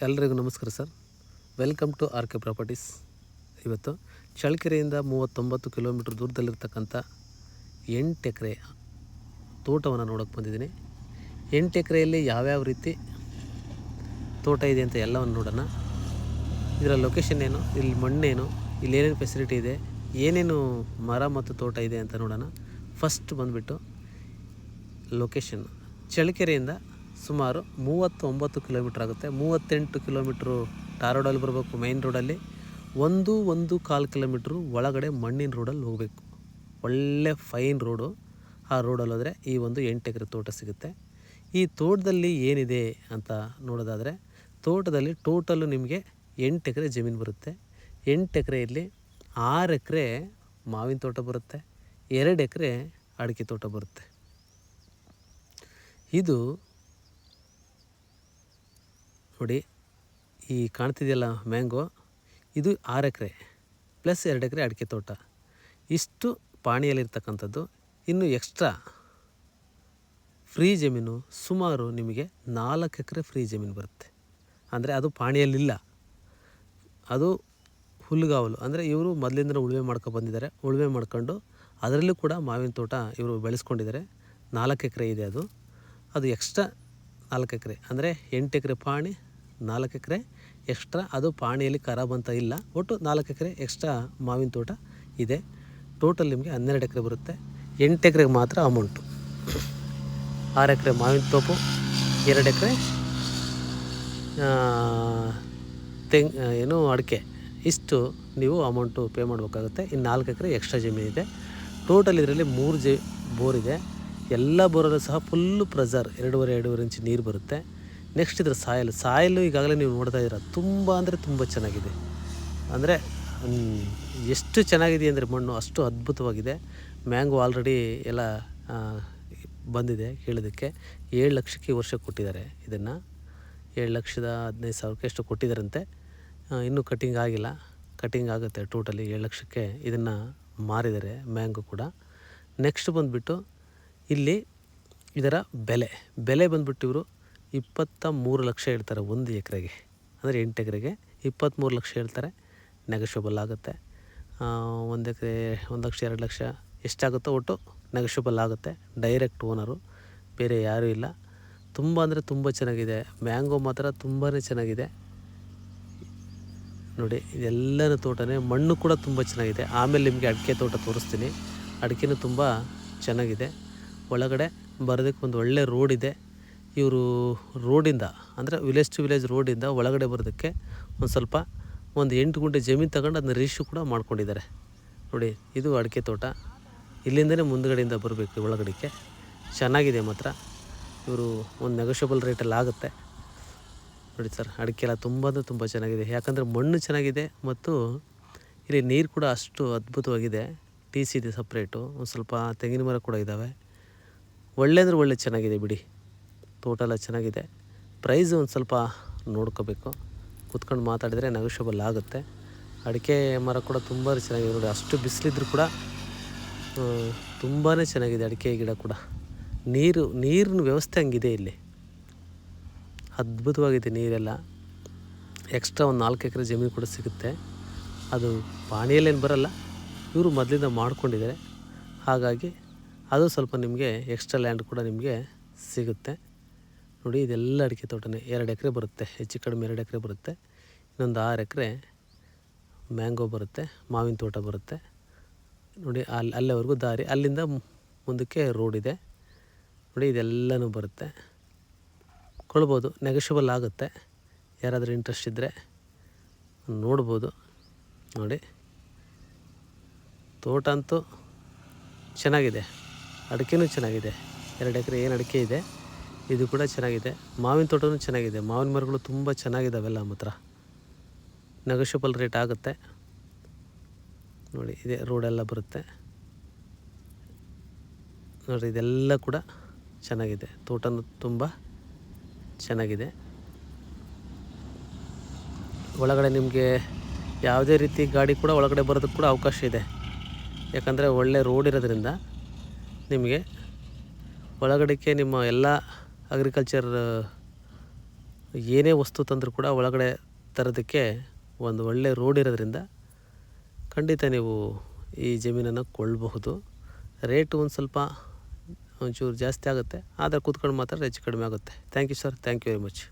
ಎಲ್ರಿಗೂ ನಮಸ್ಕಾರ sir. Welcome to R K properties. ಇವತ್ತು ಚಳ್ಳಕೆರೆಯಿಂದ 39 ಕಿಲೋಮೀಟ್ರ್ ದೂರದಲ್ಲಿರ್ತಕ್ಕಂಥ 8 ಎಕರೆ ತೋಟವನ್ನು ನೋಡೋಕ್ಕೆ ಬಂದಿದ್ದೀನಿ. 8 ಎಕರೆಯಲ್ಲಿ ಯಾವ್ಯಾವ ರೀತಿ ತೋಟ ಇದೆ ಅಂತ ಎಲ್ಲವನ್ನು ನೋಡೋಣ. ಇದರ ಲೊಕೇಶನ್ ಏನು, ಇಲ್ಲಿ ಮಣ್ಣೇನು, ಇಲ್ಲಿ ಏನೇನು ಫೆಸಿಲಿಟಿ ಇದೆ, ಏನೇನು ಮರ ಮತ್ತು ತೋಟ ಇದೆ ಅಂತ ನೋಡೋಣ. ಫಸ್ಟ್ ಬಂದುಬಿಟ್ಟು ಲೊಕೇಶನ್ ಚಳ್ಳಕೆರೆಯಿಂದ ಸುಮಾರು 39 ಕಿಲೋಮೀಟ್ರ್ ಆಗುತ್ತೆ. 38 ಕಿಲೋಮೀಟ್ರು ಟಾರ್ ರೋಡಲ್ಲಿ ಬರಬೇಕು ಮೈನ್ ರೋಡಲ್ಲಿ. 1.25 ಕಿಲೋಮೀಟ್ರು ಒಳಗಡೆ ಮಣ್ಣಿನ ರೋಡಲ್ಲಿ ಹೋಗಬೇಕು. ಒಳ್ಳೆ ಫೈನ್ ರೋಡು. ಆ ರೋಡಲ್ಲಿ ಹೋದರೆ ಈ ಒಂದು 8 ಎಕರೆ ತೋಟ ಸಿಗುತ್ತೆ. ಈ ತೋಟದಲ್ಲಿ ಏನಿದೆ ಅಂತ ನೋಡೋದಾದರೆ, ತೋಟದಲ್ಲಿ ಟೋಟಲು ನಿಮಗೆ 8 ಎಕರೆ ಜಮೀನು ಬರುತ್ತೆ. 8 ಎಕರೆಯಲ್ಲಿ 6 ಎಕರೆ ಮಾವಿನ ತೋಟ ಬರುತ್ತೆ, 2 ಎಕರೆ ಅಡಿಕೆ ತೋಟ ಬರುತ್ತೆ. ಇದು ನೋಡಿ, ಈ ಕಾಣ್ತಿದೆಯಲ್ಲ ಮ್ಯಾಂಗೋ, ಇದು 6 ಎಕರೆ ಪ್ಲಸ್ 2 ಎಕರೆ ಅಡಿಕೆ ತೋಟ. ಇಷ್ಟು ಪಾಣಿಯಲ್ಲಿರ್ತಕ್ಕಂಥದ್ದು. ಇನ್ನು ಎಕ್ಸ್ಟ್ರಾ ಫ್ರೀ ಜಮೀನು ಸುಮಾರು ನಿಮಗೆ 4 ಎಕರೆ ಫ್ರೀ ಜಮೀನು ಬರುತ್ತೆ. ಅಂದರೆ ಅದು ಪಾಣಿಯಲ್ಲಿಲ್ಲ, ಅದು ಹುಲ್ಲುಗಾವಲು. ಅಂದರೆ ಇವರು ಮೊದಲಿಂದ ಉಳುಮೆ ಬಂದಿದ್ದಾರೆ. ಉಳುಮೆ ಮಾಡ್ಕೊಂಡು ಅದರಲ್ಲೂ ಕೂಡ ಮಾವಿನ ತೋಟ ಇವರು ಬೆಳೆಸ್ಕೊಂಡಿದ್ದಾರೆ. 4 ಎಕರೆ ಇದೆ. ಅದು ಎಕ್ಸ್ಟ್ರಾ 4 ಎಕರೆ ಅಂದರೆ 8 ಎಕರೆ ಪಾಣಿ, 4 ಎಕರೆ ಎಕ್ಸ್ಟ್ರಾ. ಅದು ಪಾಣಿಯಲ್ಲಿ ಖರಾಬ್ ಅಂತ ಇಲ್ಲ. ಒಟ್ಟು 4 ಎಕರೆ ಎಕ್ಸ್ಟ್ರಾ ಮಾವಿನ ತೋಟ ಇದೆ. ಟೋಟಲ್ ನಿಮಗೆ 12 ಎಕರೆ ಬರುತ್ತೆ. 8 ಎಕರೆಗೆ ಮಾತ್ರ ಅಮೌಂಟು. 6 ಎಕರೆ ಮಾವಿನ ತೋಪು, 2 ಎಕರೆ ಅಡಿಕೆ. ಇಷ್ಟು ನೀವು ಅಮೌಂಟು ಪೇ ಮಾಡಬೇಕಾಗುತ್ತೆ. ಇನ್ನು 4 ಎಕರೆ ಎಕ್ಸ್ಟ್ರಾ ಜಮೀನಿದೆ. ಟೋಟಲ್ ಇದರಲ್ಲಿ 3 ಬೋರ್ ಇದೆ. ಎಲ್ಲ ಬೋರಲ್ಲೂ ಸಹ ಫುಲ್ಲು ಪ್ರೆಸರ್ 2.5 ಇಂಚ್ ನೀರು ಬರುತ್ತೆ. ನೆಕ್ಸ್ಟ್ ಇದರ ಸಾಯಲು ಈಗಾಗಲೇ ನೀವು ನೋಡ್ತಾ ಇದ್ದೀರ, ತುಂಬ ಅಂದರೆ ತುಂಬ ಚೆನ್ನಾಗಿದೆ. ಅಂದರೆ ಎಷ್ಟು ಚೆನ್ನಾಗಿದೆ ಅಂದರೆ ಮಣ್ಣು ಅಷ್ಟು ಅದ್ಭುತವಾಗಿದೆ. ಮ್ಯಾಂಗೋ ಆಲ್ರೆಡಿ ಎಲ್ಲ ಬಂದಿದೆ ಕೀಳೋದಕ್ಕೆ. 7 ಲಕ್ಷಕ್ಕೆ ಈ ವರ್ಷ ಕೊಟ್ಟಿದ್ದಾರೆ. ಇದನ್ನು 7,15,000 ಎಷ್ಟು ಕೊಟ್ಟಿದ್ದಾರಂತೆ. ಇನ್ನೂ ಕಟ್ಟಿಂಗ್ ಆಗಿಲ್ಲ. ಕಟ್ಟಿಂಗ್ ಆಗುತ್ತೆ. ಟೋಟಲಿ 7 ಲಕ್ಷಕ್ಕೆ ಇದನ್ನು ಮಾರಿದ್ದಾರೆ ಮ್ಯಾಂಗೋ ಕೂಡ. ನೆಕ್ಸ್ಟ್ ಬಂದುಬಿಟ್ಟು ಇಲ್ಲಿ ಇದರ ಬೆಲೆ ಬಂದುಬಿಟ್ಟು ಇವರು 23 ಲಕ್ಷ ಹೇಳ್ತಾರೆ 1 ಎಕರೆಗೆ. ಅಂದರೆ 8 ಎಕರೆಗೆ 23 ಲಕ್ಷ ಹೇಳ್ತಾರೆ. ನೆಗೋಷಿಯಬಲ್ ಆಗುತ್ತೆ. 1 ಎಕರೆ 1 ಲಕ್ಷ 2 ಲಕ್ಷ ಎಷ್ಟಾಗುತ್ತೋ ಒಟ್ಟು ನೆಗೋಷಿಯಬಲ್ ಆಗುತ್ತೆ. ಡೈರೆಕ್ಟ್ ಓನರು, ಬೇರೆ ಯಾರೂ ಇಲ್ಲ. ತುಂಬ ಅಂದರೆ ತುಂಬ ಚೆನ್ನಾಗಿದೆ. ಮ್ಯಾಂಗೋ ಮಾತ್ರ ತುಂಬಾ ಚೆನ್ನಾಗಿದೆ. ನೋಡಿ, ಇದೆಲ್ಲನೂ ತೋಟನೇ. ಮಣ್ಣು ಕೂಡ ತುಂಬ ಚೆನ್ನಾಗಿದೆ. ಆಮೇಲೆ ನಿಮಗೆ ಅಡಿಕೆ ತೋಟ ತೋರಿಸ್ತೀನಿ. ಅಡಿಕೆನೂ ತುಂಬ ಚೆನ್ನಾಗಿದೆ. ಒಳಗಡೆ ಬರೋದಕ್ಕೆ ಒಂದು ಒಳ್ಳೆ ರೋಡ್ ಇದೆ. ಇವರು ರೋಡಿಂದ ಅಂದರೆ ವಿಲೇಜ್ ಟು ವಿಲೇಜ್ ರೋಡಿಂದ ಒಳಗಡೆ ಬರೋದಕ್ಕೆ ಒಂದು 8 ಗುಂಟೆ ಜಮೀನು ತಗೊಂಡು ಅದನ್ನ ರಿಜಿಸ್ಟ್ರು ಕೂಡ ಮಾಡ್ಕೊಂಡಿದ್ದಾರೆ. ನೋಡಿ, ಇದು ಅಡಿಕೆ ತೋಟ. ಇಲ್ಲಿಂದನೇ ಮುಂದುಗಡೆಯಿಂದ ಬರಬೇಕು ಒಳಗಡೆಗೆ. ಚೆನ್ನಾಗಿದೆ ಮಾತ್ರ. ಇವರು ಒಂದು ನೆಗೋಷಿಯಬಲ್ ರೇಟಲ್ಲಿ ಆಗುತ್ತೆ. ನೋಡಿ ಸರ್, ಅಡಿಕೆ ಎಲ್ಲ ತುಂಬ ಅಂದರೆ ತುಂಬ ಚೆನ್ನಾಗಿದೆ. ಯಾಕಂದರೆ ಮಣ್ಣು ಚೆನ್ನಾಗಿದೆ ಮತ್ತು ಇಲ್ಲಿ ನೀರು ಕೂಡ ಅಷ್ಟು ಅದ್ಭುತವಾಗಿದೆ. TC ಇದೆ ಸಪ್ರೇಟು. ಒಂದು ಸ್ವಲ್ಪ ತೆಂಗಿನ ಮರ ಕೂಡ ಇದ್ದಾವೆ. ಒಳ್ಳೆ ಚೆನ್ನಾಗಿದೆ ಬಿಡಿ. ತೋಟ ಎಲ್ಲ ಚೆನ್ನಾಗಿದೆ. ಪ್ರೈಸ್ ಒಂದು ಸ್ವಲ್ಪ ನೋಡ್ಕೋಬೇಕು. ಕೂತ್ಕೊಂಡು ಮಾತಾಡಿದರೆ ನೆಗೋಷಿಯಬಲ್ ಆಗುತ್ತೆ. ಅಡಿಕೆ ಮರ ಕೂಡ ತುಂಬ ಚೆನ್ನಾಗಿದೆ. ನೋಡಿ, ಅಷ್ಟು ಬಿಸಿಲಿದ್ರು ಕೂಡ ತುಂಬಾ ಚೆನ್ನಾಗಿದೆ ಅಡಿಕೆ ಗಿಡ ಕೂಡ. ನೀರಿನ ವ್ಯವಸ್ಥೆ ಹಂಗಿದೆ ಇಲ್ಲಿ. ಅದ್ಭುತವಾಗಿದೆ ನೀರೆಲ್ಲ. ಎಕ್ಸ್ಟ್ರಾ ಒಂದು 4 ಎಕರೆ ಜಮೀನು ಕೂಡ ಸಿಗುತ್ತೆ. ಅದು ಪಾಣಿಯಲ್ಲೇನು ಬರಲ್ಲ, ಇವರು ಮೊದಲಿಂದ ಮಾಡ್ಕೊಂಡಿದ್ದಾರೆ. ಹಾಗಾಗಿ ಅದು ಸ್ವಲ್ಪ ನಿಮಗೆ ಎಕ್ಸ್ಟ್ರಾ ಲ್ಯಾಂಡ್ ಕೂಡ ನಿಮಗೆ ಸಿಗುತ್ತೆ. ನೋಡಿ, ಇದೆಲ್ಲ ಅಡಿಕೆ ತೋಟನೇ. 2 ಎಕರೆ ಬರುತ್ತೆ, ಹೆಚ್ಚು ಕಡಿಮೆ 2 ಎಕರೆ ಬರುತ್ತೆ. ಇನ್ನೊಂದು 6 ಎಕರೆ ಮ್ಯಾಂಗೋ ಬರುತ್ತೆ, ಮಾವಿನ ತೋಟ ಬರುತ್ತೆ. ನೋಡಿ, ಅಲ್ಲಿವರೆಗೂ ದಾರಿ, ಅಲ್ಲಿಂದ ಮುಂದಕ್ಕೆ ರೋಡ್ ಇದೆ. ನೋಡಿ, ಇದೆಲ್ಲನೂ ಬರುತ್ತೆ. ಕೊಳ್ಬೋದು, ನೆಗೋಷಿಯಬಲ್ ಆಗುತ್ತೆ. ಯಾರಾದರೂ ಇಂಟ್ರೆಸ್ಟ್ ಇದ್ದರೆ ನೋಡ್ಬೋದು. ನೋಡಿ, ತೋಟ ಅಂತೂ ಚೆನ್ನಾಗಿದೆ. ಅಡಿಕೆನೂ ಚೆನ್ನಾಗಿದೆ. 2 ಎಕರೆ ಏನು ಅಡಿಕೆ ಇದೆ, ಇದು ಕೂಡ ಚೆನ್ನಾಗಿದೆ. ಮಾವಿನ ತೋಟನೂ ಚೆನ್ನಾಗಿದೆ. ಮಾವಿನ ಮರಗಳು ತುಂಬ ಚೆನ್ನಾಗಿದ್ದಾವೆಲ್ಲ ಮಾತ್ರ. ನೆಗೋಷಿಯಬಲ್ ರೇಟ್ ಆಗುತ್ತೆ. ನೋಡಿ, ಇದೆ ರೋಡೆಲ್ಲ ಬರುತ್ತೆ. ನೋಡಿ, ಇದೆಲ್ಲ ಕೂಡ ಚೆನ್ನಾಗಿದೆ. ತೋಟನೂ ತುಂಬ ಚೆನ್ನಾಗಿದೆ. ಒಳಗಡೆ ನಿಮಗೆ ಯಾವುದೇ ರೀತಿ ಗಾಡಿ ಕೂಡ ಒಳಗಡೆ ಬರೋದಕ್ಕೆ ಕೂಡ ಅವಕಾಶ ಇದೆ. ಯಾಕಂದರೆ ಒಳ್ಳೆ ರೋಡ್ ಇರೋದ್ರಿಂದ ನಿಮಗೆ ಒಳಗಡೆಗೆ ನಿಮ್ಮ ಎಲ್ಲ ಅಗ್ರಿಕಲ್ಚರ್ ಏನೇ ವಸ್ತು ತಂದರೂ ಕೂಡ ಒಳಗಡೆ ತರೋದಕ್ಕೆ ಒಂದು ಒಳ್ಳೆ ರೋಡ್ ಇರೋದ್ರಿಂದ ಖಂಡಿತ ನೀವು ಈ ಜಮೀನನ್ನು ಕೊಳ್ಳಬಹುದು. ರೇಟು ಒಂದು ಸ್ವಲ್ಪ ಒಂಚೂರು ಜಾಸ್ತಿ ಆಗುತ್ತೆ, ಆದರೆ ಕೂತ್ಕೊಂಡು ಮಾತಾಡಿದ್ರೆ ಹೆಚ್ಚು ಕಡಿಮೆ ಆಗುತ್ತೆ. Thank you sir, thank you very much.